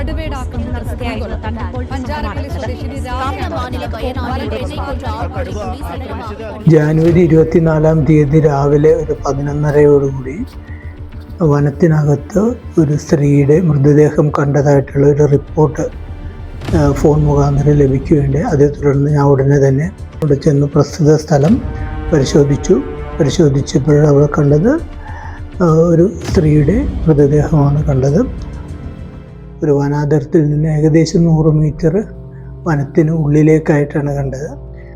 കടുവയുടെ ആക്രമണം ജനുവരി 24 രാവിലെ ഒരു 11:30 വനത്തിനകത്ത് ഒരു സ്ത്രീയുടെ മൃതദേഹം കണ്ടതായിട്ടുള്ള ഒരു റിപ്പോർട്ട് ഫോൺ മുഖാന്തരം ലഭിക്കുകയുണ്ടായി. അതേ തുടർന്ന് ഞാൻ ഉടനെ തന്നെ അവിടെ ചെന്ന് പ്രസ്തുത സ്ഥലം പരിശോധിച്ചപ്പോൾ അവിടെ കണ്ടത് ഒരു സ്ത്രീയുടെ മൃതദേഹമാണ് കണ്ടത്. ഒരു വനാതിർത്തിയിൽ നിന്ന് ഏകദേശം 100 മീറ്റർ വനത്തിന് ഉള്ളിലേക്കായിട്ടാണ് കണ്ടത്.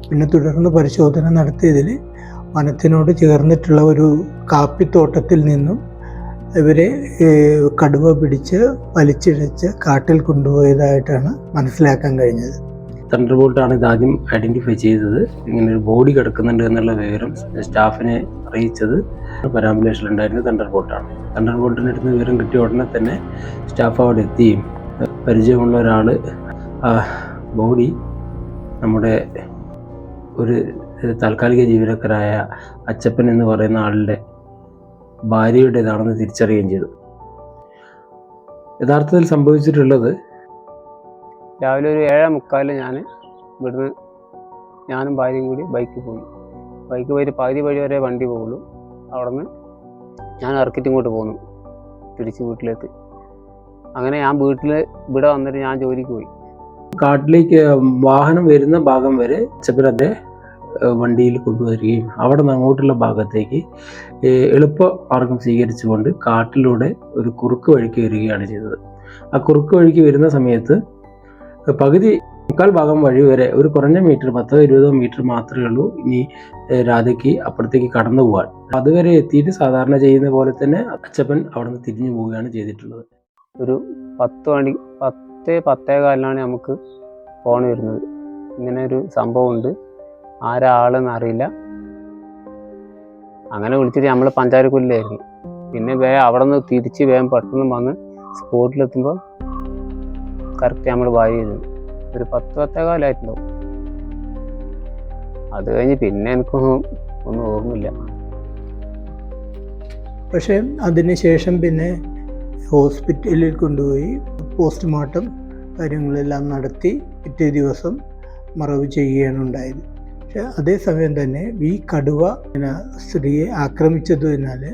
പിന്നെ തുടർന്ന് പരിശോധന നടത്തിയതിൽ വനത്തിനോട് ചേർന്നിട്ടുള്ള ഒരു കാപ്പിത്തോട്ടത്തിൽ നിന്നും ഇവരെ കടുവ പിടിച്ച് വലിച്ചിഴച്ച് കാട്ടിൽ കൊണ്ടുപോയതായിട്ടാണ് മനസ്സിലാക്കാൻ കഴിഞ്ഞത്. തണ്ടർബോൾട്ടാണ് ഇത് ആദ്യം ഐഡൻറ്റിഫൈ ചെയ്തത്. ഇങ്ങനെ ഒരു ബോഡി കിടക്കുന്നുണ്ട് എന്നുള്ള വിവരം സ്റ്റാഫിനെ അറിയിച്ചത് പരാമ്പുലേഷനിലുണ്ടായിരുന്ന തണ്ടർബോൾട്ടാണ്. തണ്ടർബോൾട്ടിൻ്റെ അടുത്ത് വിവരം കിട്ടിയ ഉടനെ തന്നെ സ്റ്റാഫ് അവിടെ എത്തുകയും പരിചയമുള്ള ഒരാൾ ആ ബോഡി നമ്മുടെ ഒരു താൽക്കാലിക ജീവനക്കാരായ അച്ചപ്പൻ എന്ന് പറയുന്ന ആളുടെ ഭാര്യയുടേതാണെന്ന് തിരിച്ചറിയുകയും ചെയ്തു. യഥാർത്ഥത്തിൽ സംഭവിച്ചിട്ടുള്ളത് രാവിലെ ഒരു 7:45 ഇവിടുന്ന് ഞാനും ഭാര്യയും കൂടി ബൈക്ക് പോയി പകുതി വഴി വരെ വണ്ടി പോകുള്ളൂ. അവിടെ നിന്ന് ഞാൻ ഇറക്കിട്ടിങ്ങോട്ട് പോന്നു തിരിച്ച് വീട്ടിലേക്ക്. അങ്ങനെ ഞാൻ ഇവിടെ വന്നിട്ട് ഞാൻ ജോലിക്ക് പോയി. കാട്ടിലേക്ക് വാഹനം വരുന്ന ഭാഗം വരെ അച്ചപ്പൻ്റെ വണ്ടിയിൽ കൊണ്ടുവരികയും അവിടെ നിന്ന് അങ്ങോട്ടുള്ള ഭാഗത്തേക്ക് എളുപ്പ മാർഗം സ്വീകരിച്ചുകൊണ്ട് കാട്ടിലൂടെ ഒരു കുറുക്ക് വഴിക്ക് വരികയാണ് ചെയ്തത്. ആ കുറുക്ക് വഴിക്ക് വരുന്ന സമയത്ത് മുക്കാൽ ഭാഗം വഴി വരെ ഒരു കുറഞ്ഞ മീറ്റർ 10-20 മീറ്റർ മാത്രമേ ഉള്ളൂ ഇനി രാധയ്ക്ക് അപ്പുറത്തേക്ക് കടന്നു പോകാൻ. അതുവരെ എത്തിയിട്ട് സാധാരണ ചെയ്യുന്ന പോലെ തന്നെ അച്ചപ്പൻ അവിടെ നിന്ന് തിരിഞ്ഞു പോവുകയാണ് ചെയ്തിട്ടുള്ളത്. ഒരു 10-10:15 നമുക്ക് ഫോൺ വരുന്നത്. ഇങ്ങനെ ഒരു സംഭവമുണ്ട്, ആരാളെന്ന് അറിയില്ല. അങ്ങനെ വിളിച്ചിട്ട് നമ്മൾ പഞ്ചാരക്കുല്ലായിരുന്നു. പിന്നെ അവിടെ നിന്ന് തിരിച്ച് വേഗം പെട്ടെന്ന് വന്ന് സ്പോട്ടിലെത്തുമ്പോൾ കറക്റ്റ് നമ്മൾ ഭാര്യ ചെയ്തു. ഒരു 10-10:15 അത് കഴിഞ്ഞ് പിന്നെ എനിക്കൊന്നും ഓർമ്മയില്ല. പക്ഷേ അതിനുശേഷം പിന്നെ ഹോസ്പിറ്റലിൽ കൊണ്ടുപോയി പോസ്റ്റ്മോർട്ടം കാര്യങ്ങളെല്ലാം നടത്തി പിറ്റേ ദിവസം മറവ് ചെയ്യുകയാണ് ഉണ്ടായത്. പക്ഷെ അതേസമയം തന്നെ ഈ കടുവ സ്ത്രീയെ ആക്രമിച്ചതിനാൽ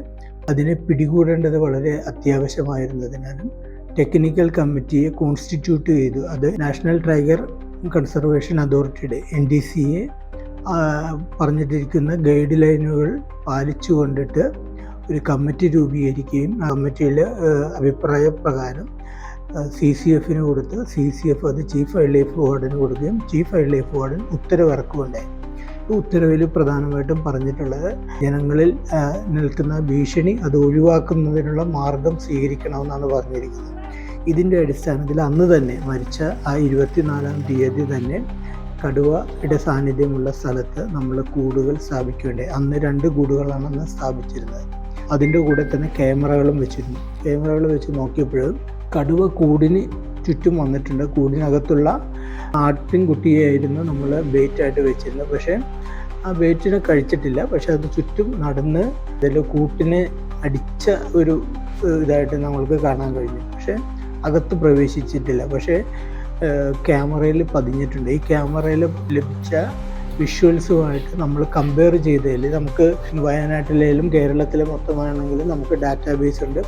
അതിനെ പിടികൂടേണ്ടത് വളരെ അത്യാവശ്യമായിരുന്നതിനാലും ടെക്നിക്കൽ കമ്മിറ്റിയെ കോൺസ്റ്റിറ്റ്യൂട്ട് ചെയ്തു. അത് നാഷണൽ ടൈഗർ കൺസർവേഷൻ അതോറിറ്റിയുടെ NTCA പറഞ്ഞിട്ടിരിക്കുന്ന ഗൈഡ് ലൈനുകൾ പാലിച്ചു കൊണ്ടിട്ട് ഒരു കമ്മിറ്റി രൂപീകരിക്കുകയും ആ കമ്മിറ്റിയിലെ അഭിപ്രായ പ്രകാരം CCFന് കൊടുത്ത് CCF അത് ചീഫ് വൈൽഡ് ലൈഫ് വാർഡന് കൊടുക്കുകയും ചീഫ് വൈൽഡ് ലൈഫ് വാർഡൻ ഉത്തരവിറക്കുകയുണ്ടായി. ഉത്തരവിൽ പ്രധാനമായിട്ടും പറഞ്ഞിട്ടുള്ളത് ജനങ്ങളിൽ നിൽക്കുന്ന ഭീഷണി അത് ഒഴിവാക്കുന്നതിനുള്ള മാർഗം സ്വീകരിക്കണമെന്നാണ് പറഞ്ഞിരിക്കുന്നത്. ഇതിൻ്റെ അടിസ്ഥാനത്തിൽ അന്ന് തന്നെ മരിച്ച ആ 24 തന്നെ കടുവയുടെ സാന്നിധ്യമുള്ള സ്ഥലത്ത് നമ്മൾ കൂടുകൾ സ്ഥാപിക്കേണ്ടത്. അന്ന് 2 കൂടുകളാണ് അന്ന് സ്ഥാപിച്ചിരുന്നത്. അതിൻ്റെ കൂടെ തന്നെ ക്യാമറകളും വെച്ചിരുന്നു. ക്യാമറകൾ വെച്ച് നോക്കിയപ്പോഴും കടുവ കൂടിന് ചുറ്റും വന്നിട്ടുണ്ട്. കൂടിനകത്തുള്ള ആട്ടിൻകുട്ടിയായിരുന്നു നമ്മൾ ബെയ്റ്റായിട്ട് വെച്ചിരുന്നത്. പക്ഷേ ആ ബെയ്റ്റിനെ കഴിച്ചിട്ടില്ല. പക്ഷെ അത് ചുറ്റും നടന്ന് അതിൽ കൂട്ടിനെ അടിച്ച ഒരു ഇതായിട്ട് നമ്മൾക്ക് കാണാൻ കഴിഞ്ഞു. പക്ഷേ അകത്ത് പ്രവേശിച്ചിട്ടില്ല. പക്ഷേ ക്യാമറയിൽ പതിഞ്ഞിട്ടുണ്ട്. ഈ ക്യാമറയിൽ ലഭിച്ച വിഷ്വൽസുമായിട്ട് നമ്മൾ കമ്പയർ ചെയ്തതിൽ നമുക്ക് വയനാട്ടിലേലും കേരളത്തിലെ മൊത്തമാണെങ്കിലും നമുക്ക് ഡാറ്റാബേസ് ഉണ്ട്.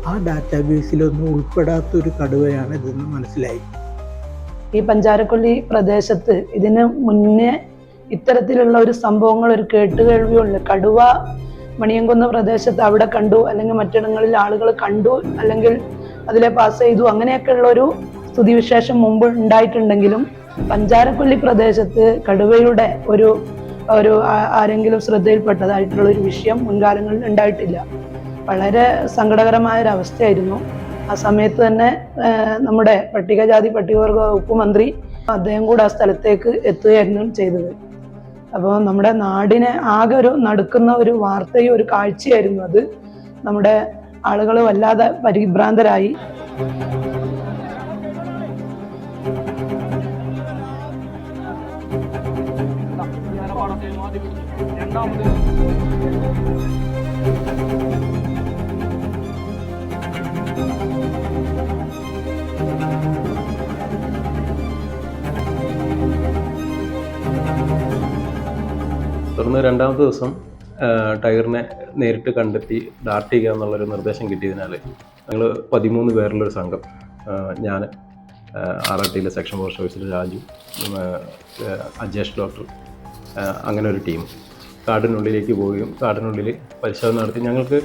ആ ഡാറ്റാബേസിലൊന്നും ഉൾപ്പെടാത്തൊരു കടുവയാണ് ഇതെന്ന് മനസ്സിലായി. ഈ പഞ്ചാരക്കൊല്ലി പ്രദേശത്ത് ഇതിന് മുന്നേ ഇത്തരത്തിലുള്ള ഒരു സംഭവങ്ങൾ ഒരു കേട്ടുകേൾവിയുള്ളു. കടുവ മണിയംകുന്ന് പ്രദേശത്ത് അവിടെ കണ്ടു, അല്ലെങ്കിൽ മറ്റിടങ്ങളിൽ ആളുകൾ കണ്ടു, അല്ലെങ്കിൽ അതിലെ പാസ് ചെയ്തു, അങ്ങനെയൊക്കെയുള്ള ഒരു സ്ഥിതിവിശേഷം മുമ്പ് ഉണ്ടായിട്ടുണ്ടെങ്കിലും പഞ്ചാരക്കൊല്ലി പ്രദേശത്ത് കടുവയുടെ ഒരു ആരെങ്കിലും ശ്രദ്ധയിൽപ്പെട്ടതായിട്ടുള്ള ഒരു വിഷയം മുൻകാലങ്ങളിൽ ഉണ്ടായിട്ടില്ല. വളരെ സങ്കടകരമായ ഒരു അവസ്ഥയായിരുന്നു. ആ സമയത്ത് തന്നെ നമ്മുടെ പട്ടികജാതി പട്ടികവർഗ വകുപ്പ് മന്ത്രി അദ്ദേഹം കൂടെ ആ സ്ഥലത്തേക്ക് എത്തുകയായിരുന്നു ചെയ്തത്. അപ്പോൾ നമ്മുടെ നാടിനെ ആകെ ഒരു നടുക്കുന്ന ഒരു വാർത്തയും ഒരു കാഴ്ചയായിരുന്നു അത്. നമ്മുടെ ആളുകൾ വല്ലാതെ പരിഭ്രാന്തരായി. തുടർന്ന് രണ്ടാമത്തെ ദിവസം ടൈഗറിനെ നേരിട്ട് കണ്ടെത്തി ഡാർട്ട് ചെയ്യുക എന്നുള്ളൊരു നിർദ്ദേശം കിട്ടിയതിനാൽ ഞങ്ങൾ 13 പേരുള്ളൊരു സംഘം, ഞാൻ RRTയിലെ section forest officer Raju, Ajesh doctor, അങ്ങനെ ഒരു ടീം കാടിനുള്ളിലേക്ക് പോവുകയും കാടിനുള്ളിൽ പരിശോധന നടത്തി. ഞങ്ങൾക്ക്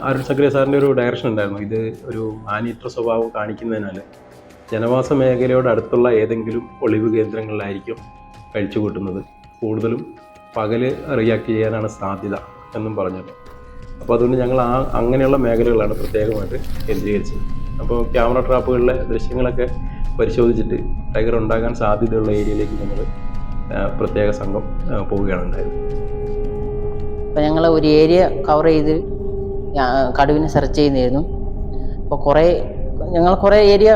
അരുൺ സക്രിയ സാറിൻ്റെ ഒരു ഡയറക്ഷൻ ഉണ്ടായിരുന്നു. ഇത് ഒരു മാനീറ്റർ സ്വഭാവം കാണിക്കുന്നതിനാൽ ജനവാസ മേഖലയോട് അടുത്തുള്ള ഏതെങ്കിലും ഒളിവ് കേന്ദ്രങ്ങളിലായിരിക്കും കഴിച്ചു കൂട്ടുന്നത്, കൂടുതലും പകൽ റിയാക്ട് ചെയ്യാനാണ് സാധ്യത എന്നും പറഞ്ഞത്. അപ്പോൾ അതുകൊണ്ട് ഞങ്ങൾ അങ്ങനെയുള്ള മേഖലകളാണ് പ്രത്യേകമായിട്ട് കേന്ദ്രീകരിച്ചത്. അപ്പോൾ ക്യാമറ ട്രാപ്പുകളിലെ ദൃശ്യങ്ങളൊക്കെ പരിശോധിച്ചിട്ട് ടൈഗർ ഉണ്ടാകാൻ സാധ്യതയുള്ള ഏരിയയിലേക്ക് ഞങ്ങൾ പ്രത്യേക സംഘം പോവുകയാണ് ഉണ്ടായത്. അപ്പോൾ ഞങ്ങൾ ഒരു ഏരിയ കവർ ചെയ്ത് കടുവിനെ സെർച്ച് ചെയ്യുന്നതായിരുന്നു. അപ്പോൾ ഞങ്ങൾ കുറേ ഏരിയ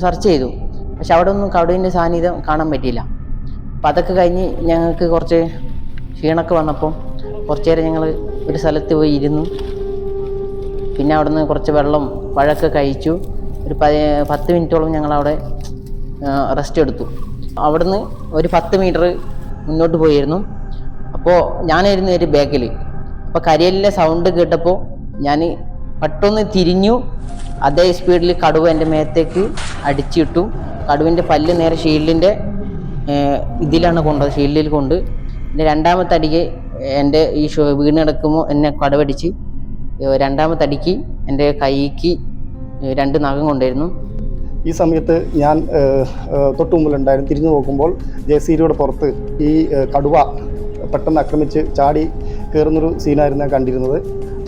സെർച്ച് ചെയ്തു, പക്ഷെ അവിടെ ഒന്നും കടുവിൻ്റെ സാന്നിധ്യം കാണാൻ പറ്റിയില്ല. അപ്പോൾ അതൊക്കെ കഴിഞ്ഞ് ഞങ്ങൾക്ക് കുറച്ച് ക്ഷീണമൊക്കെ വന്നപ്പോൾ കുറച്ച് നേരം ഞങ്ങൾ ഒരു സ്ഥലത്ത് പോയി ഇരുന്നു. പിന്നെ അവിടെ നിന്ന് കുറച്ച് വെള്ളം പഴമൊക്കെ കഴിച്ചു. ഒരു 10 മിനിറ്റോളം ഞങ്ങളവിടെ റെസ്റ്റ് എടുത്തു. അവിടുന്ന് ഒരു 10 മീറ്റർ മുന്നോട്ട് പോയിരുന്നു. അപ്പോൾ ഞാനായിരുന്നു ഒരു ബാക്കിൽ. അപ്പോൾ കരിയലിൻ്റെ സൗണ്ട് കേട്ടപ്പോൾ ഞാൻ പെട്ടെന്ന് തിരിഞ്ഞു. അതേ സ്പീഡിൽ കടുവ എൻ്റെ മേത്തേക്ക് അടിച്ചിട്ടു. കടുവിൻ്റെ പല്ല് നേരെ ഷീൽഡിൻ്റെ ഇതിലാണ് കൊണ്ടത്, ഷീൽഡിൽ കൊണ്ട്. എൻ്റെ രണ്ടാമത്തെ അടിക്ക് എൻ്റെ ഈ വീണ് കിടക്കുമ്പോൾ എന്നെ കടുവടിച്ച്. രണ്ടാമത്തെ അടിക്ക് എൻ്റെ കൈക്ക് 2 നഖം കൊണ്ടായിരുന്നു. ഈ സമയത്ത് ഞാൻ തൊട്ട് മുമ്പിലുണ്ടായിരുന്നു. തിരിഞ്ഞു നോക്കുമ്പോൾ JCBയുടെ പുറത്ത് ഈ കടുവ പെട്ടെന്ന് ആക്രമിച്ച് ചാടി കയറുന്നൊരു സീനായിരുന്നു ഞാൻ കണ്ടിരുന്നത്.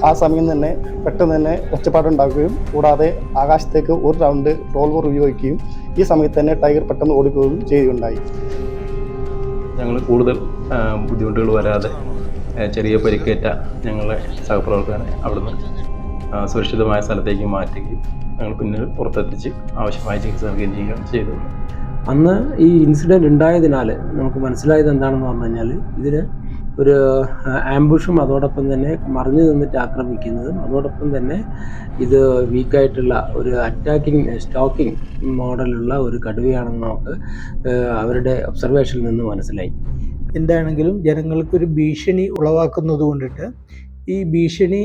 ആ സമയം തന്നെ പെട്ടെന്ന് തന്നെ ഒച്ചപ്പാടുണ്ടാക്കുകയും കൂടാതെ ആകാശത്തേക്ക് ഒരു റൗണ്ട് റിവോൾവർ ഉപയോഗിക്കുകയും ഈ സമയത്ത് തന്നെ ടൈഗർ പെട്ടെന്ന് ഓടിക്കുകയും ചെയ്യുകയുണ്ടായി. ഞങ്ങൾ കൂടുതൽ ബുദ്ധിമുട്ടുകൾ വരാതെ ചെറിയ പരിക്കേറ്റ ഞങ്ങളെ സഹപ്രവർത്തകരെ അവിടുന്ന് സുരക്ഷിതമായ സ്ഥലത്തേക്ക് മാറ്റുകയും ഞങ്ങൾ പിന്നീട് പുറത്തെത്തിച്ച് ആവശ്യമായ ചികിത്സ നൽകുകയും ചെയ്യുകയാണ് ചെയ്തത്. അന്ന് ഈ ഇൻസിഡൻറ്റ് ഉണ്ടായതിനാൽ നമുക്ക് മനസ്സിലായത് എന്താണെന്ന് പറഞ്ഞു കഴിഞ്ഞാൽ ഇതിന് ഒരു ആംബുഷും അതോടൊപ്പം തന്നെ മറിഞ്ഞു നിന്നിട്ട് ആക്രമിക്കുന്നതും അതോടൊപ്പം തന്നെ ഇത് വീക്കായിട്ടുള്ള ഒരു സ്റ്റോക്കിംഗ് മോഡലുള്ള ഒരു കടുവയാണെന്ന് നമുക്ക് അവരുടെ ഒബ്സർവേഷനിൽ നിന്ന് മനസ്സിലായി. എന്താണെങ്കിലും ജനങ്ങൾക്കൊരു ഭീഷണി ഉളവാക്കുന്നത് കൊണ്ടിട്ട് ഈ ഭീഷണി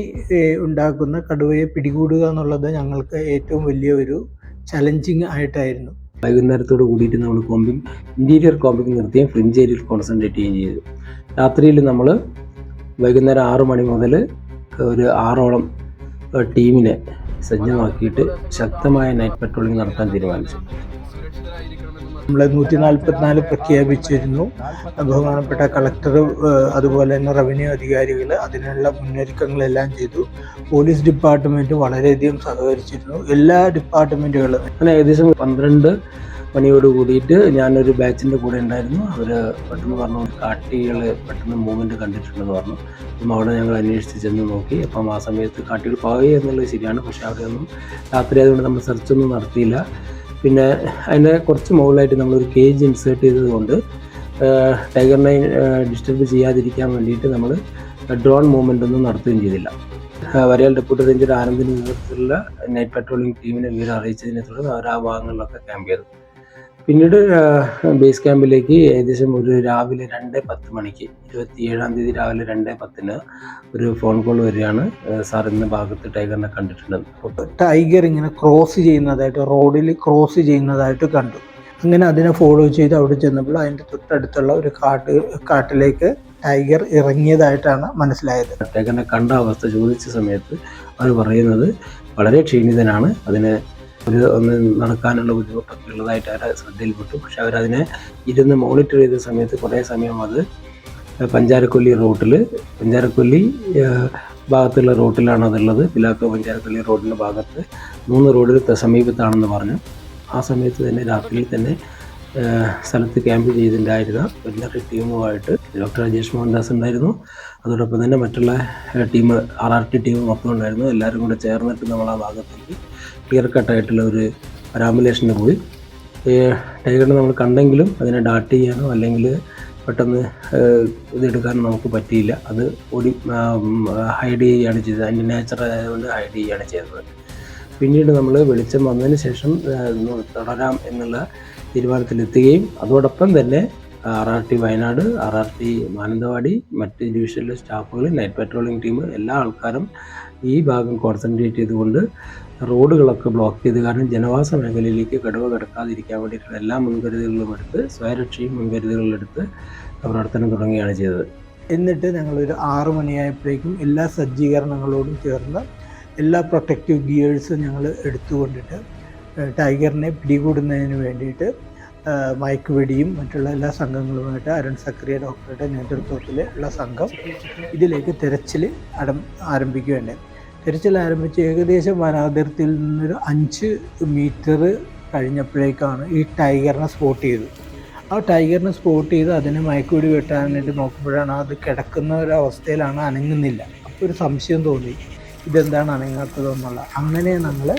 ഉണ്ടാക്കുന്ന കടുവയെ പിടികൂടുക എന്നുള്ളത് ഞങ്ങൾക്ക് ഏറ്റവും വലിയ ഒരു ചലഞ്ചിങ് ആയിട്ടായിരുന്നു. വൈകുന്നേരത്തോട് കൂടിയിട്ട് നമ്മൾ ഇൻറ്റീരിയർ കോമ്പിങ് നിർത്തുകയും ഫ്രിഞ്ച് ഏരിയയിൽ കോൺസെൻട്രേറ്റ് ചെയ്യുകയും ചെയ്തു. രാത്രിയിൽ നമ്മൾ വൈകുന്നേരം 6 മണി മുതൽ ഒരു 6ഓളം ടീമിനെ സജ്ജമാക്കിയിട്ട് ശക്തമായ നൈറ്റ് പട്രോളിംഗ് നടത്താൻ തീരുമാനിച്ചു. നമ്മൾ 144 പ്രഖ്യാപിച്ചിരുന്നു. ബഹുമാനപ്പെട്ട കളക്ടർ അതുപോലെ തന്നെ റവന്യൂ അധികാരികൾ അതിനുള്ള മുന്നൊരുക്കങ്ങളെല്ലാം ചെയ്തു. പോലീസ് ഡിപ്പാർട്ട്മെൻറ്റ് വളരെയധികം സഹകരിച്ചിരുന്നു. എല്ലാ ഡിപ്പാർട്ട്മെൻറ്റുകളും. അങ്ങനെ ഏകദേശം 12 മണിയോട് കൂടിയിട്ട് ഞാനൊരു ബാച്ചിൻ്റെ കൂടെ ഉണ്ടായിരുന്നു. അവർ പെട്ടെന്ന് പറഞ്ഞു കാട്ടികൾ പെട്ടെന്ന് മൂവ്മെൻറ്റ് കണ്ടിട്ടുണ്ടെന്ന് പറഞ്ഞു. അപ്പം അവിടെ ഞങ്ങൾ അന്വേഷിച്ച് ചെന്ന് നോക്കി. അപ്പം ആ സമയത്ത് കാട്ടികൾ പോയി എന്നുള്ളത് ശരിയാണ്, പക്ഷേ അവിടെയൊന്നും രാത്രി ആയതുകൊണ്ട് നമ്മൾ സെർച്ചൊന്നും നടത്തിയില്ല. പിന്നെ അതിൻ്റെ കുറച്ച് മുകളിലായിട്ട് നമ്മളൊരു കേജ് ഇൻസേർട്ട് ചെയ്തതുകൊണ്ട് ടൈഗറിനെ ഡിസ്റ്റർബ് ചെയ്യാതിരിക്കാൻ വേണ്ടിയിട്ട് നമ്മൾ ഡ്രോൺ മൂവ്മെൻ്റ് ഒന്നും നടത്തുകയും ചെയ്തില്ല. വരയാൽ ഡെപ്യൂട്ടി റേഞ്ചർ ആനന്ദിൻ്റെ നേതൃത്വത്തിലുള്ള നൈറ്റ് പട്രോളിംഗ് ടീമിനെ വിവരം അറിയിച്ചതിനെ തുടർന്ന് അവർ ആ ഭാഗങ്ങളിലൊക്കെ ക്യാമ്പ് ചെയ്തു. പിന്നീട് ബേസ് ക്യാമ്പിലേക്ക് ഏകദേശം ഒരു രാവിലെ 2:10 മണിക്ക് 27-ാം തീയതി രാവിലെ 2:10 ഒരു ഫോൺ കോൾ വരികയാണ്, സാർ ഇന്ന ഭാഗത്ത് ടൈഗറിനെ കണ്ടിട്ടുണ്ടെന്ന്. അപ്പോൾ ടൈഗർ ഇങ്ങനെ റോഡിൽ ക്രോസ് ചെയ്യുന്നതായിട്ട് കണ്ടു. അങ്ങനെ അതിനെ ഫോളോ ചെയ്ത് അവിടെ ചെന്നപ്പോൾ അതിൻ്റെ തൊട്ടടുത്തുള്ള ഒരു കാട്ടിലേക്ക് ടൈഗർ ഇറങ്ങിയതായിട്ടാണ് മനസ്സിലായത്. ടൈഗറിനെ കണ്ട അവസ്ഥ ചോദിച്ച സമയത്ത് അവർ പറയുന്നത് വളരെ ക്ഷീണിതനാണ്, അതിന് ഒന്ന് നടക്കാനുള്ള ബുദ്ധിമുട്ടൊക്കെ ഉള്ളതായിട്ട് അവരെ ശ്രദ്ധയിൽപ്പെട്ടു. പക്ഷെ അവരതിനെ ഇരുന്ന് മോണിറ്റർ ചെയ്ത സമയത്ത് കുറേ സമയം അത് പഞ്ചാരക്കൊല്ലി ഭാഗത്തുള്ള റൂട്ടിലാണ് അതുള്ളത്. പിലാക്കോ പഞ്ചാരക്കൊല്ലി റോഡിൻ്റെ ഭാഗത്ത് 3 റോഡിൽ സമീപത്താണെന്ന് പറഞ്ഞു. ആ സമയത്ത് തന്നെ രാത്രിയിൽ തന്നെ സ്ഥലത്ത് ക്യാമ്പ് ചെയ്തിട്ടുണ്ടായിരുന്ന വെറ്റിനറി ടീമുമായിട്ട് ഡോക്ടർ രാജേഷ് മോഹൻദാസ് ഉണ്ടായിരുന്നു. അതോടൊപ്പം തന്നെ മറ്റുള്ള ടീം RRT ടീം മൊത്തം ഉണ്ടായിരുന്നു. എല്ലാവരും കൂടെ ചേർന്നിട്ട് നമ്മൾ ആ ഭാഗത്തേക്ക് ക്ലിയർ കട്ടായിട്ടുള്ള ഒരു പരാമ്പുലേഷന് പോയി. ടൈഗറിനെ നമ്മൾ കണ്ടെങ്കിലും അതിനെ ഡാർട്ട് ചെയ്യാനോ അല്ലെങ്കിൽ പെട്ടെന്ന് ഇതെടുക്കാനോ നമുക്ക് പറ്റിയില്ല. അത് ഓടി ഹൈഡ് ചെയ്യുകയാണ് ചെയ്തത്. അതിൻ്റെ നേച്ചർ ആയതുകൊണ്ട് ഹൈഡ് ചെയ്യുകയാണ് ചെയ്തത്. പിന്നീട് നമ്മൾ വെളിച്ചം വന്നതിന് ശേഷം തുടരാം എന്നുള്ള തീരുമാനത്തിലെത്തുകയും അതോടൊപ്പം തന്നെ RRT വയനാട്, RRT മാനന്തവാടി, മറ്റ് ഡിവിഷനിലെ സ്റ്റാഫുകൾ, നൈറ്റ് പെട്രോളിംഗ് ടീം, എല്ലാ ആൾക്കാരും ഈ ഭാഗം കോൺസെൻട്രേറ്റ് ചെയ്തുകൊണ്ട് റോഡുകളൊക്കെ ബ്ലോക്ക് ചെയ്ത്, കാരണം ജനവാസ മേഖലയിലേക്ക് കടുവ കിടക്കാതിരിക്കാൻ വേണ്ടിയിട്ടുള്ള എല്ലാ മുൻകരുതലുകളും എടുത്ത്, സ്വയരക്ഷയും മുൻകരുതലുകളെടുത്ത് പ്രവർത്തനം തുടങ്ങുകയാണ് ചെയ്തത്. എന്നിട്ട് ഞങ്ങളൊരു 6 മണിയായപ്പോഴേക്കും എല്ലാ സജ്ജീകരണങ്ങളോടും ചേർന്ന് എല്ലാ പ്രൊട്ടക്റ്റീവ് ഗിയേഴ്സും ഞങ്ങൾ എടുത്തുകൊണ്ടിട്ട് ടൈഗറിനെ പിടികൂടുന്നതിന് വേണ്ടിയിട്ട് മയക്കുവെടിയും മറ്റുള്ള എല്ലാ സംഘങ്ങളുമായിട്ട് അരുൺ സക്രിയ ഡോക്ടറുടെ നേതൃത്വത്തിൽ ഉള്ള സംഘം ഇതിലേക്ക് തിരച്ചിൽ ആരംഭിക്കുകയുണ്ടായി. തിരച്ചിൽ ആരംഭിച്ച് ഏകദേശം വനാതിർത്തിയിൽ നിന്നൊരു 5 മീറ്റർ കഴിഞ്ഞപ്പോഴേക്കാണ് ഈ ടൈഗറിനെ സ്പോട്ട് ചെയ്തത്. ആ ടൈഗറിനെ സ്പോട്ട് ചെയ്ത് അതിനെ മയക്കുവെടി വെട്ടാനായിട്ട് നോക്കുമ്പോഴാണ് അത് കിടക്കുന്ന ഒരവസ്ഥയിലാണ്, അനങ്ങുന്നില്ല. അപ്പോൾ ഒരു സംശയം തോന്നി, ഇതെന്താണ് അനങ്ങാത്തതെന്നുള്ള. അങ്ങനെ നമ്മൾ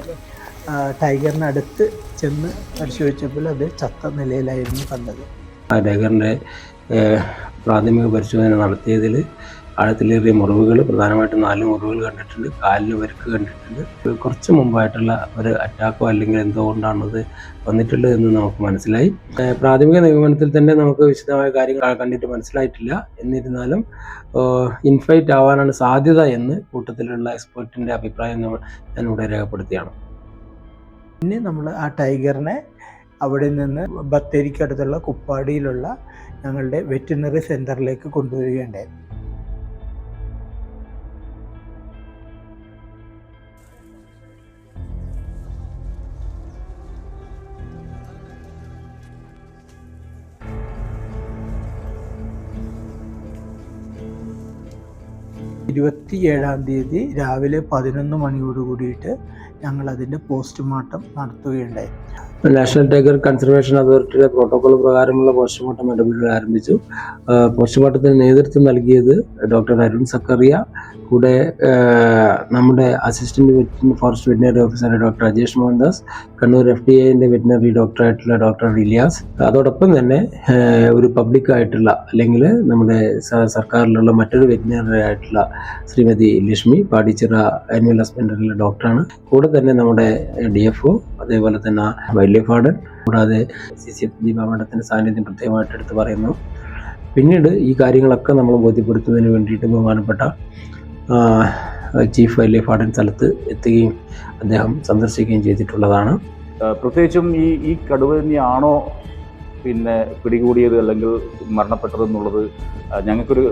ടൈഗറിനടുത്ത് ചെന്ന് പരിശോധിച്ചപ്പോൾ അത് ചത്ത നിലയിലായിരുന്നു കണ്ടത്. ആ ടൈഗറിൻ്റെ പ്രാഥമിക പരിശോധന നടത്തിയതിൽ ആഴത്തിലേറിയ മുറിവുകൾ, പ്രധാനമായിട്ടും 4 മുറിവുകൾ കണ്ടിട്ടുണ്ട്. കാലിന് പരിക്ക് കണ്ടിട്ടുണ്ട്. കുറച്ച് മുമ്പായിട്ടുള്ള ഒരു അറ്റാക്കോ അല്ലെങ്കിൽ എന്തുകൊണ്ടാണത് വന്നിട്ടുള്ളത് എന്ന് നമുക്ക് മനസ്സിലായി. പ്രാഥമിക നിഗമനത്തിൽ തന്നെ നമുക്ക് വിശദമായ കാര്യങ്ങൾ കണ്ടിട്ട് മനസ്സിലായിട്ടില്ല. എന്നിരുന്നാലും ഇൻഫൈറ്റ് ആവാനാണ് സാധ്യത എന്ന് കൂട്ടത്തിലുള്ള എക്സ്പെർട്ടിൻ്റെ അഭിപ്രായം ഞാനിവിടെ രേഖപ്പെടുത്തിയാണ്. പിന്നെ നമ്മൾ ആ ടൈഗറിനെ അവിടെ നിന്ന് ബത്തേരിക്കടുത്തുള്ള കുപ്പാടിയിലുള്ള ഞങ്ങളുടെ വെറ്റിനറി സെൻറ്ററിലേക്ക് കൊണ്ടുവരികയുണ്ടായി. തീയതി രാവിലെ 11 മണിയോട് കൂടിയിട്ട് ഞങ്ങൾ അതിൻ്റെ പോസ്റ്റ്മോർട്ടം നടത്തുകയുണ്ടായി. നാഷണൽ ടൈഗർ കൺസർവേഷൻ അതോറിറ്റിയുടെ പ്രോട്ടോകോൾ പ്രകാരമുള്ള പോസ്റ്റ്മോർട്ടം നടപടികൾ ആരംഭിച്ചു. പോസ്റ്റ്മോർട്ടത്തിന് നേതൃത്വം നൽകിയത് ഡോക്ടർ അരുൺ സക്കറിയ, കൂടെ നമ്മുടെ assistant forest veterinary officer doctor Ajesh Mohandas, Kannur FDAന്റെ വെറ്റിനറി ഡോക്ടറായിട്ടുള്ള ഡോക്ടർ ഇലിയാസ്, അതോടൊപ്പം തന്നെ ഒരു പബ്ലിക്കായിട്ടുള്ള അല്ലെങ്കിൽ നമ്മുടെ സർക്കാരിലുള്ള മറ്റൊരു വെറ്റിനറി ആയിട്ടുള്ള ശ്രീമതി ലക്ഷ്മി, പാടിച്ചിറ ആനുവൽ ഹസ്ബൻഡറിയിലെ ഡോക്ടറാണ്. കൂടെ തന്നെ നമ്മുടെ DFO, അതേപോലെ തന്നെ വൈൽഡ് ലൈഫ് വാർഡൻ, കൂടാതെ CCF ദീപ മാഡത്തിൻ്റെ സാന്നിധ്യം പ്രത്യേകമായിട്ട് എടുത്ത് പറയുന്നു. പിന്നീട് ഈ കാര്യങ്ങളൊക്കെ നമ്മൾ ബോധ്യപ്പെടുത്തുന്നതിന് വേണ്ടിയിട്ട് ബഹുമാനപ്പെട്ട ചീഫ് വൈൽഡ് ലൈഫ് വാർഡൻ സ്ഥലത്ത് എത്തുകയും അദ്ദേഹം സന്ദർശിക്കുകയും ചെയ്തിട്ടുള്ളതാണ്. പ്രത്യേകിച്ചും ഈ കടുവ തന്നെയാണോ പിന്നെ പിടികൂടിയത് അല്ലെങ്കിൽ മരണപ്പെട്ടതെന്നുള്ളത് ഞങ്ങൾക്കൊരു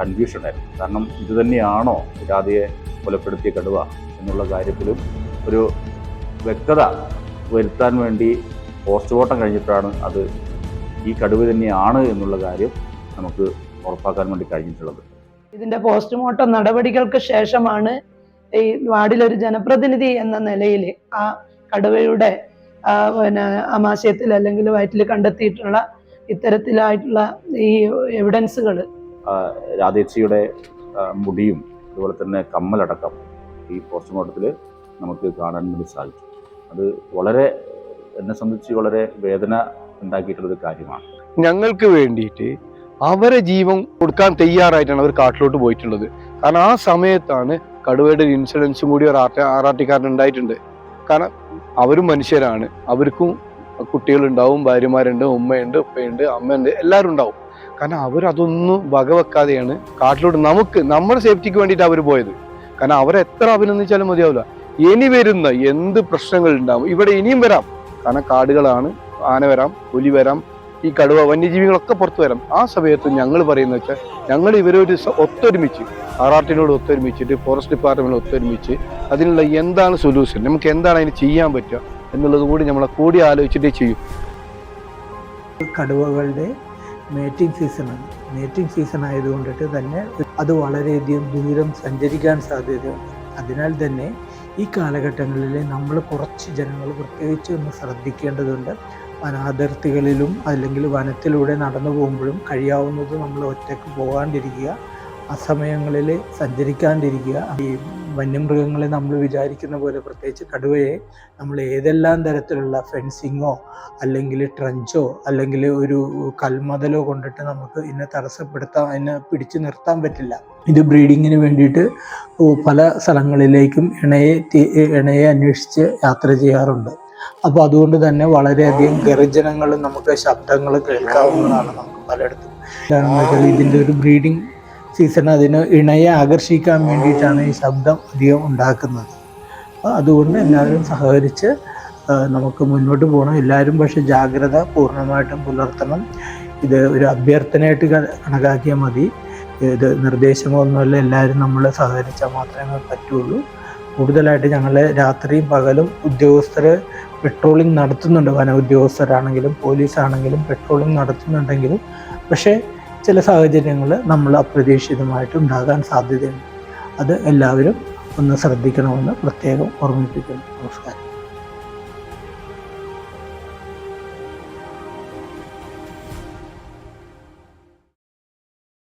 കൺഫ്യൂഷൻ ആയിരുന്നു. കാരണം ഇത് തന്നെയാണോ രാധയെ കൊലപ്പെടുത്തിയ കടുവ എന്നുള്ള കാര്യത്തിലും ഒരു വ്യക്തത വരുത്താൻ വേണ്ടി പോസ്റ്റ്മോർട്ടം കഴിഞ്ഞിട്ടാണ് അത് ഈ കടുവ തന്നെയാണ് എന്നുള്ള കാര്യം നമുക്ക് ഉറപ്പാക്കാൻ വേണ്ടി കഴിഞ്ഞിട്ടുള്ളത്. ഇതിന്റെ പോസ്റ്റ്മോർട്ടം നടപടികൾക്ക് ശേഷമാണ് ഈ വാർഡിലൊരു ജനപ്രതിനിധി എന്ന നിലയിൽ ആ കടുവയുടെ പിന്നെ ആമാശയത്തിൽ അല്ലെങ്കിൽ വയറ്റിൽ കണ്ടെത്തിയിട്ടുള്ള ഇത്തരത്തിലായിട്ടുള്ള ഈ എവിഡൻസുകൾ, രാധേച്ചിയുടെ മുടിയും അതുപോലെ തന്നെ കമ്മലടക്കം ഈ പോസ്റ്റ്മോർട്ടത്തിൽ നമുക്ക് കാണാൻ വേണ്ടി സാധിച്ചു. അത് വളരെ എന്നെ സംബന്ധിച്ച് വളരെ വേദന ഉണ്ടാക്കിയിട്ടുള്ളൊരു കാര്യമാണ്. ഞങ്ങൾക്ക് വേണ്ടിയിട്ട് അവരെ ജീവൻ കൊടുക്കാൻ തയ്യാറായിട്ടാണ് അവർ കാട്ടിലോട്ട് പോയിട്ടുള്ളത്. കാരണം ആ സമയത്താണ് കടുവയുടെ ഒരു ഇൻസിഡൻസും കൂടി ഒരു RRT-കാരൻ ഉണ്ടായിട്ടുണ്ട്. കാരണം അവരും മനുഷ്യരാണ്, അവർക്കും കുട്ടികളുണ്ടാവും, ഭാര്യമാരുണ്ട്, ഉമ്മയുണ്ട്, ഉപ്പയുണ്ട്, അമ്മയുണ്ട്, എല്ലാവരും ഉണ്ടാവും. കാരണം അവരതൊന്നും വകവെക്കാതെയാണ് കാട്ടിലോട്ട് നമ്മുടെ സേഫ്റ്റിക്ക് വേണ്ടിയിട്ട് അവർ പോയത്. കാരണം അവരെത്ര അഭിനന്ദിച്ചാലും മതിയാവില്ല. ഇനി വരുന്ന എന്ത് പ്രശ്നങ്ങൾ ഉണ്ടാവും, ഇവിടെ ഇനിയും വരാം. കാരണം കാടുകളാണ്, ആന വരാം, പുലി വരാം, ഈ കടുവ, വന്യജീവികളൊക്കെ പുറത്തു വരാം. ആ സമയത്ത് ഞങ്ങൾ പറയുന്നത് വെച്ചാൽ ഞങ്ങൾ ഇവരൊരു ഒത്തൊരുമിച്ച് RRT-നോട് ഒത്തൊരുമിച്ചിട്ട് ഫോറസ്റ്റ് ഡിപ്പാർട്ട്മെൻറ്റിൽ ഒത്തൊരുമിച്ച് അതിനുള്ള എന്താണ് സൊല്യൂഷൻ, നമുക്ക് എന്താണ് അതിന് ചെയ്യാൻ പറ്റുക എന്നുള്ളത് കൂടി നമ്മളെ കൂടി ആലോചിച്ചിട്ടേ ചെയ്യും. കടുവകളുടെ മേറ്റിംഗ് സീസണാണ്. മേറ്റിംഗ് സീസൺ ആയതുകൊണ്ടിട്ട് തന്നെ അത് വളരെയധികം ദൂരം സഞ്ചരിക്കാൻ സാധ്യതയുണ്ട്. അതിനാൽ തന്നെ ഈ കാലഘട്ടങ്ങളിൽ നമ്മൾ കുറച്ച് ജനങ്ങൾ പ്രത്യേകിച്ച് ഒന്ന് ശ്രദ്ധിക്കേണ്ടതുണ്ട്. വനാതിർത്തികളിലും അല്ലെങ്കിൽ വനത്തിലൂടെ നടന്നു പോകുമ്പോഴും കഴിയാവുന്നത് നമ്മൾ ഒറ്റയ്ക്ക് പോകാണ്ടിരിക്കുക, അസമയങ്ങളിൽ സഞ്ചരിക്കാണ്ടിരിക്കുക. ഈ വന്യമൃഗങ്ങളെ നമ്മൾ വിചാരിക്കുന്ന പോലെ, പ്രത്യേകിച്ച് കടുവയെ നമ്മൾ ഏതെല്ലാം തരത്തിലുള്ള ഫെൻസിങ്ങോ അല്ലെങ്കിൽ ട്രഞ്ചോ അല്ലെങ്കിൽ ഒരു കൽമതലോ കൊണ്ടിട്ട് നമുക്ക് ഇതിനെ തടസ്സപ്പെടുത്താൻ, അതിനെ പിടിച്ചു നിർത്താൻ പറ്റില്ല. ഇത് ബ്രീഡിങ്ങിന് വേണ്ടിയിട്ട് പല സ്ഥലങ്ങളിലേക്കും ഇണയെ അന്വേഷിച്ച് യാത്ര ചെയ്യാറുണ്ട്. അപ്പോൾ അതുകൊണ്ട് തന്നെ വളരെയധികം ഗർജനങ്ങളും നമുക്ക് ശബ്ദങ്ങൾ കേൾക്കാവുന്നതാണ് നമുക്ക് പലയിടത്തും. കാരണം എന്താ വെച്ചാൽ ഇതിൻ്റെ ഒരു ബ്രീഡിങ് സീസൺ, അതിന് ഇണയെ ആകർഷിക്കാൻ വേണ്ടിയിട്ടാണ് ഈ ശബ്ദം അധികം ഉണ്ടാക്കുന്നത്. അപ്പോൾ അതുകൊണ്ട് എല്ലാവരും സഹകരിച്ച് നമുക്ക് മുന്നോട്ട് പോകണം. എല്ലാവരും പക്ഷേ ജാഗ്രത പൂർണ്ണമായിട്ടും പുലർത്തണം. ഇത് ഒരു അഭ്യർത്ഥനയായിട്ട് കണക്കാക്കിയാൽ മതി. ഇത് നിർദ്ദേശമൊന്നുമല്ല. എല്ലാവരും നമ്മൾ സഹകരിച്ചാൽ മാത്രമേ പറ്റുള്ളൂ. കൂടുതലായിട്ട് ഞങ്ങൾ രാത്രിയും പകലും ഉദ്യോഗസ്ഥർ പെട്രോളിംഗ് നടത്തുന്നുണ്ട്. വന ഉദ്യോഗസ്ഥരാണെങ്കിലും പോലീസാണെങ്കിലും പെട്രോളിംഗ് നടത്തുന്നുണ്ടെങ്കിലും പക്ഷേ ചില സാഹചര്യങ്ങൾ നമ്മൾ അപ്രതീക്ഷിതമായിട്ട് ഉണ്ടാകാൻ സാധ്യതയുണ്ട്. അത് എല്ലാവരും ഒന്ന് ശ്രദ്ധിക്കണമെന്ന് പ്രത്യേകം ഓർമ്മിപ്പിക്കുന്നു. നമസ്കാരം.